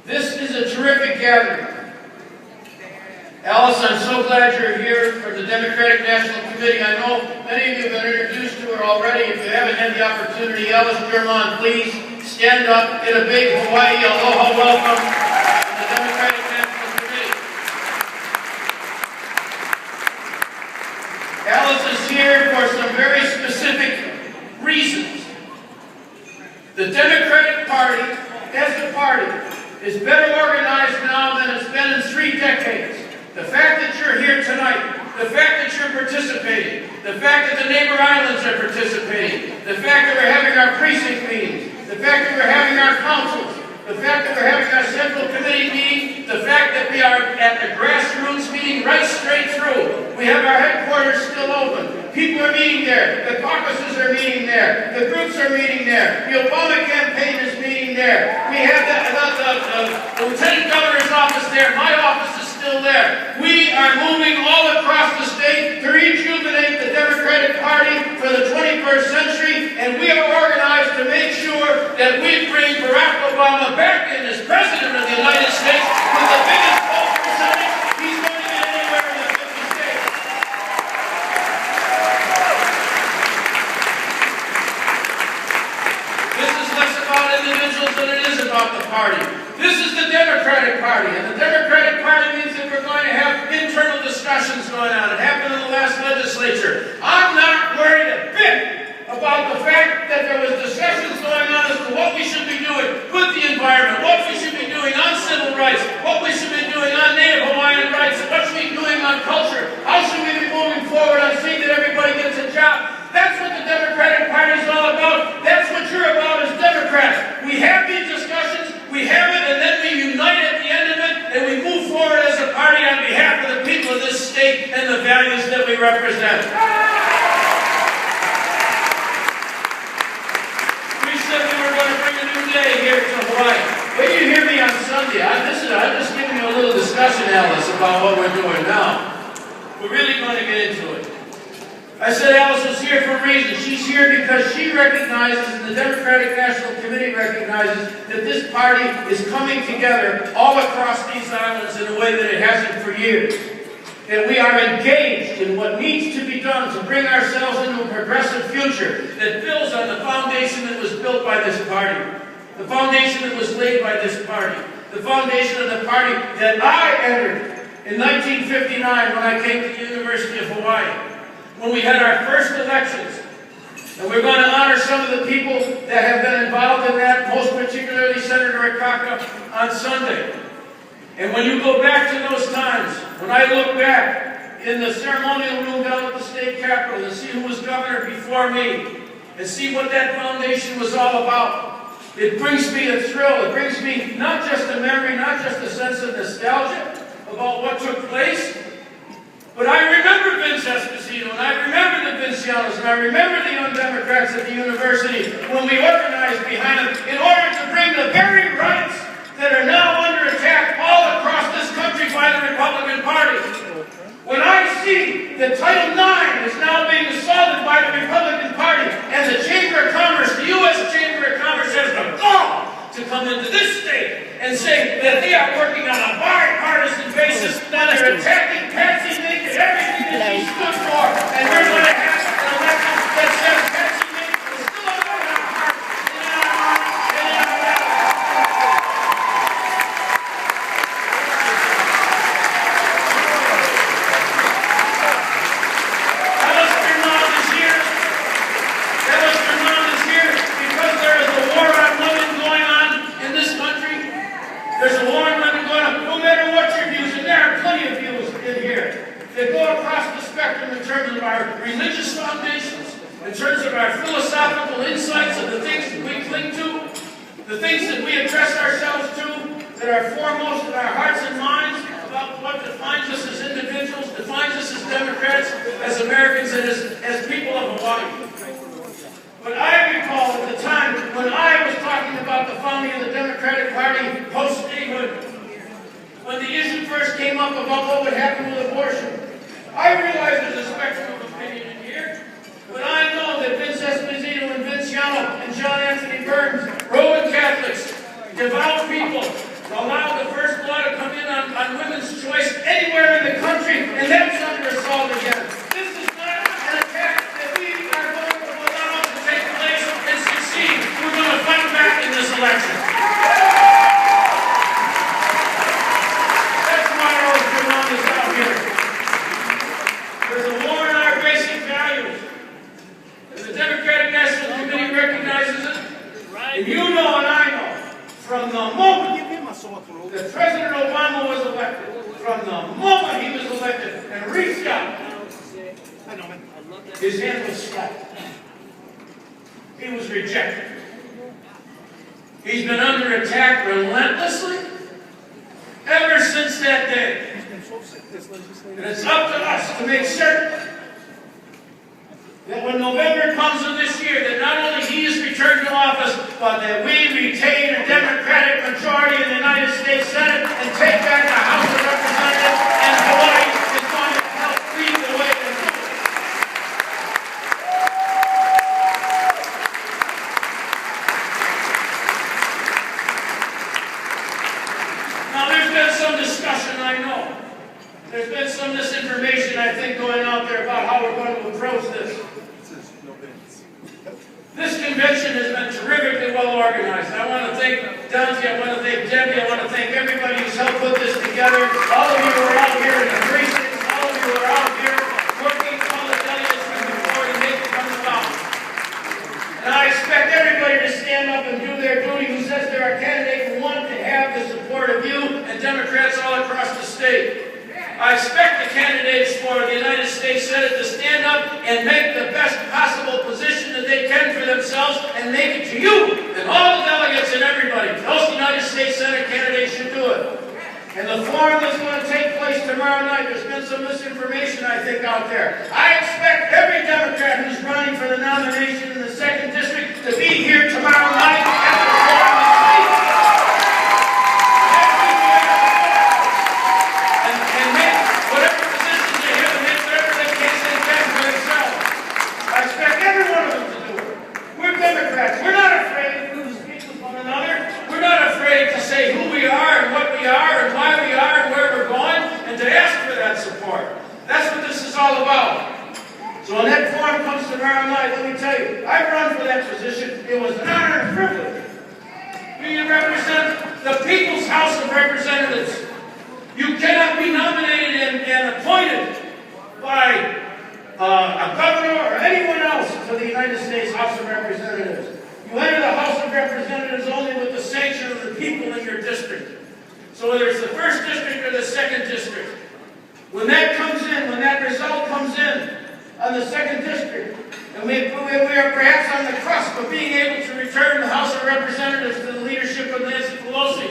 This is a terrific gathering. Alice, I'm so glad you're here for the Democratic National Committee. I know many of you have been introduced to her already. If you haven't had the opportunity, Alice German, please stand up, get a big Hawaii aloha welcome to the Democratic National Committee. Alice is here for some very specific reasons. The Democratic Party, as a party, is better organized now than it's been in 3 decades. The fact that you're here tonight, the fact that you're participating, the fact that the neighbor islands are participating, the fact that we're having our precinct meetings, the fact that we're having our councils, the fact that we're having our central committee meeting, the fact that we are at the grassroots meeting right straight through. We have our headquarters still open. People are meeting there. The caucuses are meeting there. The groups are meeting there. The Obama campaign is meeting there. We have the Lieutenant Governor's office there. My office is still there. We are moving all across the state to rejuvenate the Democratic Party for the 21st century, and we are organized to make sure that we bring Barack Obama back in as President of the United States with the biggest vote percentage he's going to get anywhere in the 50 states. This is less about individuals than it is about the party. This is the Democratic Party, and the Democratic Party means that we're going to have internal discussions going on. It happened in the last legislature. I'm not worried a bit about the fact that there was discussions going on as to what we should be doing with the environment, what we should be doing on civil rights, what we should be doing on Native Hawaiian rights, what should we be doing on culture, how should we be moving forward on seeing that everybody gets a job. That's what the Democratic Party is all about. That's what you're about as Democrats. We have these discussions, we have it, and then we unite at the end of it, and we move forward as a party on behalf of the people of this state and the values that we represent. We said we were going to bring a new day here to Hawaii. When you hear me on Sunday, I'm just giving you a little discussion, Alice, about what we're doing now. We're really going to get into it. I said Alice was here for a reason. She's here because she recognizes, and the Democratic National Committee recognizes, that this party is coming together all across these islands in a way that it hasn't for years. That we are engaged in what needs to be done to bring ourselves into a progressive future that builds on the foundation that was built by this party. The foundation that was laid by this party. The foundation of the party that I entered in 1959 when I came to the University of Hawaii. When we had our first elections, and we're going to honor some of the people that have been involved in that, most particularly Senator Akaka on Sunday. And when you go back to those times, when I look back in the ceremonial room down at the state capitol and see who was governor before me, and see what that foundation was all about, it brings me a thrill. It brings me not just a memory, not just a sense of nostalgia about what took place, but I remember Vince Esposito, and I remember the Vincianos, and I remember the Young Democrats at the university when we organized behind them in order to bring the very rights that are now under attack all across this country by the Republican Party. When I see that Title IX is now being assaulted by the Republican Party, and the Chamber of Commerce, the U.S. Chamber of Commerce, has the gall to come into this state and say that they are working on a bipartisan basis, that they're attacking Patsy Mink and everything that she stood for, and we're going to have an election that says Patsy Mink is still a vote on our hearts and in our minds and in our values. Alice German is here. Alice German is here because there is a war on women going on in this country. There's a war on women going on, no matter what your views, and there are plenty of views in here that go across the spectrum in terms of our religious foundations, in terms of our philosophical insights of the things that we cling to, the things that we address ourselves to, that are foremost in our hearts and minds about what defines us as individuals, defines us as Democrats, as Americans, and as people of Hawaii. But I recall at the time when I was talking about the founding of the Democratic Party post-statehood, when the issue first came up about what would happen with abortion, I realize there's a spectrum of opinion in here, but I know that Vince Esposito and Vinciano and John Anthony Burns, Roman Catholics, devout people, allowed the first law to come in on women's choice anywhere in the country, and that's under assault again. This is not an attack that we are going to allow to take place and succeed. We're going to fight back in this election. That's why I always been on this out here. There's a war in our basic values. And the Democratic National Committee recognizes it. And you know and I know, from the moment that President Obama was elected, from the moment he was elected and reached out, his hand was slapped. He was rejected. He's been under attack relentlessly ever since that day. And it's up to us to make certain that when November comes of this year, that not only he is returned to office, but that we retain a Democratic majority in the United States Senate and take back the House of Representatives, and Hawaii is going to help lead the way to do it. Now, there's been some discussion, I know. There's been some misinformation, I think, going out there about how we're going to approach this. This convention has been terrifically well organized. I want to thank Dante, I want to thank Debbie, I want to thank everybody who's helped put this together. All of you who are out here in the precincts, all of you who are out here working, all the delegates from before to make it come about. And I expect everybody to stand up and do their duty who says they're a candidate who want to have the support of you and Democrats all across the state. I expect the candidates for the United States Senate to stand up and make the best possible position that they can for themselves and make it to you and all the delegates and everybody. Those United States Senate candidates should do it. And the forum that's going to take place tomorrow night, there's been some misinformation, I think, out there. I expect every Democrat who's running for the nomination in the 2nd District to be here tomorrow night at the forum and speak. Democrats, we're not afraid to speak with one another. We're not afraid to say who we are and what we are and why we are and where we're going and to ask for that support. That's what this is all about. So when that forum comes tomorrow night, let me tell you, I've run for that position. It was an honor and privilege. We represent the People's House of Representatives. You cannot be nominated and appointed by a governor or anyone else to the United States House of Representatives. You enter the House of Representatives only with the sanction of the people in your district. So whether it's the 1st District or the 2nd District, when that comes in, when that result comes in on the 2nd District, and we are perhaps on the cusp of being able to return the House of Representatives to the leadership of Nancy Pelosi,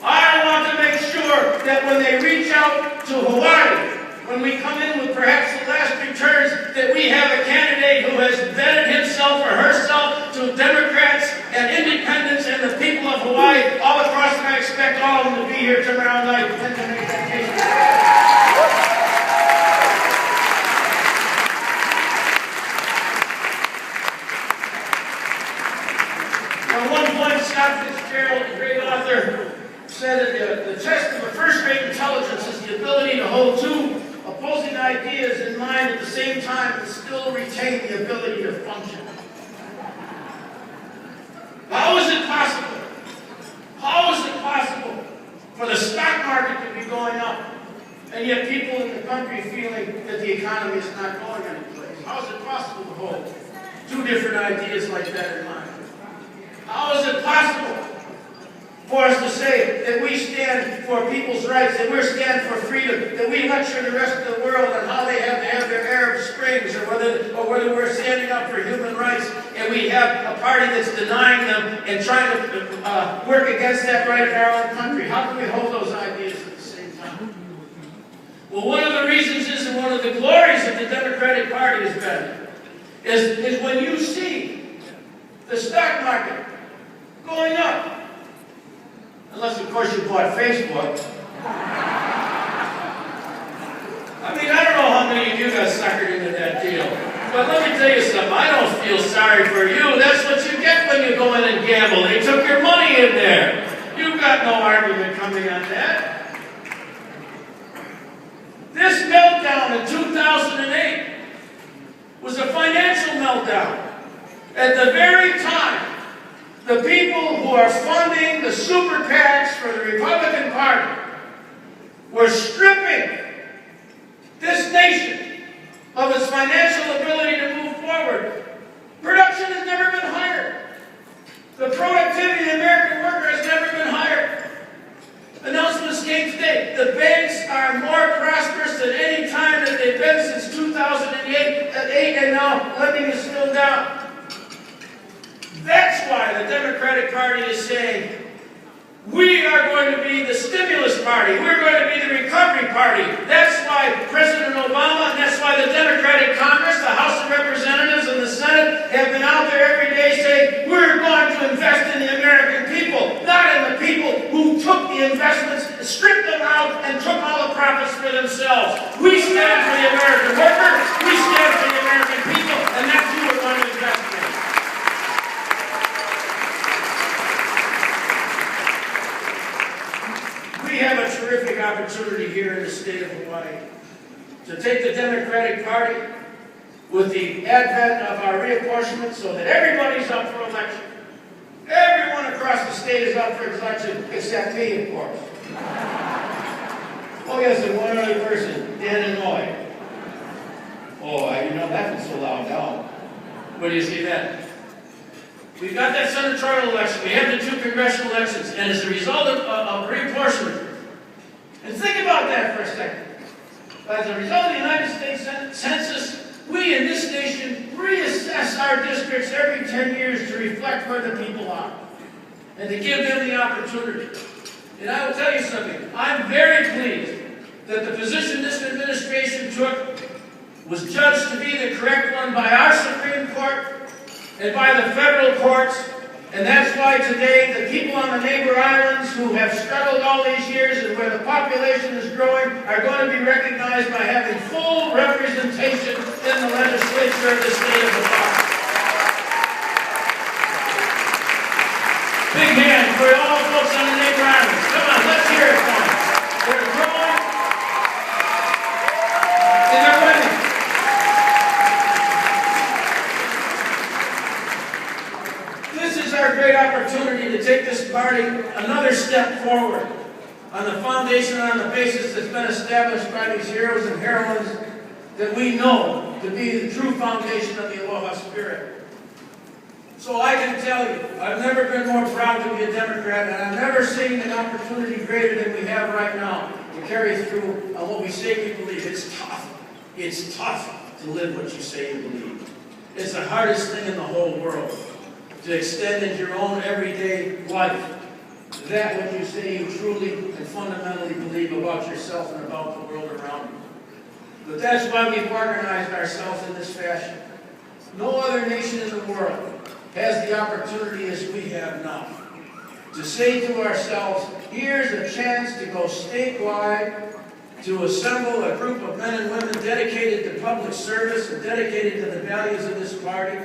I want to make sure that when they reach out to Hawaii, when we come in with perhaps the last returns, that we have a candidate who has vetted himself or herself to Democrats and independents and the people of Hawaii all across, and I expect all of them to be here tomorrow night and to make that case. At one point, Scott Fitzgerald, a great author, said that the test of a first-rate intelligence is the ability to hold two opposing ideas in mind at the same time and still retain the ability to function. How is it possible? How is it possible for the stock market to be going up and yet people in the country feeling that the economy is not going anyplace? How is it possible to hold two different ideas like that in mind? How is it possible for us to say that we stand for people's rights, that we stand for freedom, that we lecture the rest of the world on how they have to have their Arab Springs, or whether we're standing up for human rights, and we have a party that's denying them and trying to work against that right in our own country? How can we hold those ideas at the same time? Well, one of the reasons is, and one of the glories of the Democratic Party has been, is when you see the stock market going up. Unless, of course, you bought Facebook. I mean, I don't know how many of you got suckered into that deal. But let me tell you something. I don't feel sorry for you. That's what you get when you go in and gamble. They took your money in there. You've got no on that. This meltdown in 2008 was a financial meltdown. At the very time, the people who are funding the super PACs for the Republican Party were stripping this nation of its financial ability to move forward. Production has never been higher. The productivity of the American worker has never been higher. Announcements came today. The banks are more prosperous than any time that they've been since 2008, and now lending is still down. That's why the Democratic Party is saying, we are going to be the stimulus party. We're going to be the recovery party. That's why President Obama, and that's why the Democratic Congress, the House of Representatives, and the Senate have been out there every day saying, we're going to invest in the American people, not in the people who took the investments, stripped them out, and took all the profits for themselves. We stand for the American worker. We stand for the American people, and that's who we're going to invest in. We have a terrific opportunity here in the state of Hawaii to take the Democratic Party with the advent of our reapportionment so that everybody's up for election. Everyone across the state is up for election except me, of course. Oh yes, and one other person, Dan Inouye. Oh, I didn't know that was so loud now. What do you see that? We've got that senatorial election. We have the 2 congressional elections. And as a result of reapportionment, and think about that for a second. As a result of the United States Census, we in this nation reassess our districts every 10 years to reflect where the people are and to give them the opportunity. And I will tell you something. I'm very pleased that the position this administration took was judged to be the correct one by our Supreme Court and by the federal courts, and that's why today the people on the neighbor islands who have struggled all these years and where the population is growing are going to be recognized by having full representation in the legislature of the state of Hawaii. Big hand for all folks on the neighbor islands. Come on, let's hear it for them. They're growing and they're winning. This is our great opportunity to take this party another step forward on the foundation, on the basis that's been established by these heroes and heroines that we know to be the true foundation of the Aloha spirit. So I can tell you, I've never been more proud to be a Democrat, and I've never seen an opportunity greater than we have right now to carry through on what we say we believe. It's tough. It's tough to live what you say you believe. It's the hardest thing in the whole world. To extend into your own everyday life that what you say you truly and fundamentally believe about yourself and about the world around you. But that's why we've organized ourselves in this fashion. No other nation in the world has the opportunity as we have now to say to ourselves, here's a chance to go statewide, to assemble a group of men and women dedicated to public service and dedicated to the values of this party,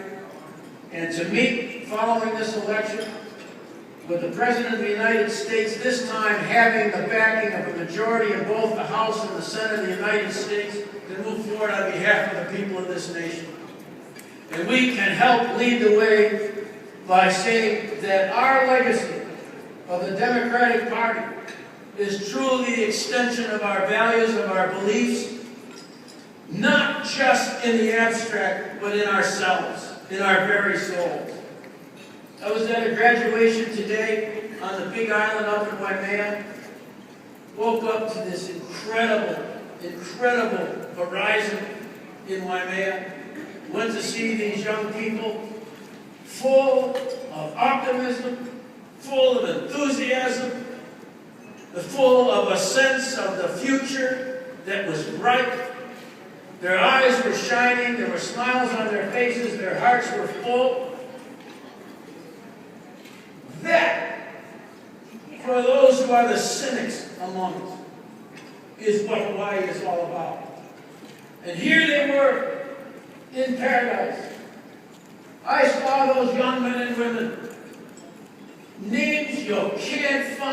and to meet following this election with the President of the United States, this time having the backing of a majority of both the House and the Senate of the United States to move forward on behalf of the people of this nation. And we can help lead the way by saying that our legacy of the Democratic Party is truly the extension of our values, of our beliefs, not just in the abstract, but in ourselves. In our very souls. I was at a graduation today on the Big Island up in Waimea. Woke up to this incredible horizon in Waimea. Went to see these young people full of optimism, full of enthusiasm, full of a sense of the future that was bright. Their eyes were shining, there were smiles on their faces, their hearts were full. That, for those who are the cynics among us, is what Hawaii is all about. And here they were, in paradise. I saw those young men and women, names you can't find.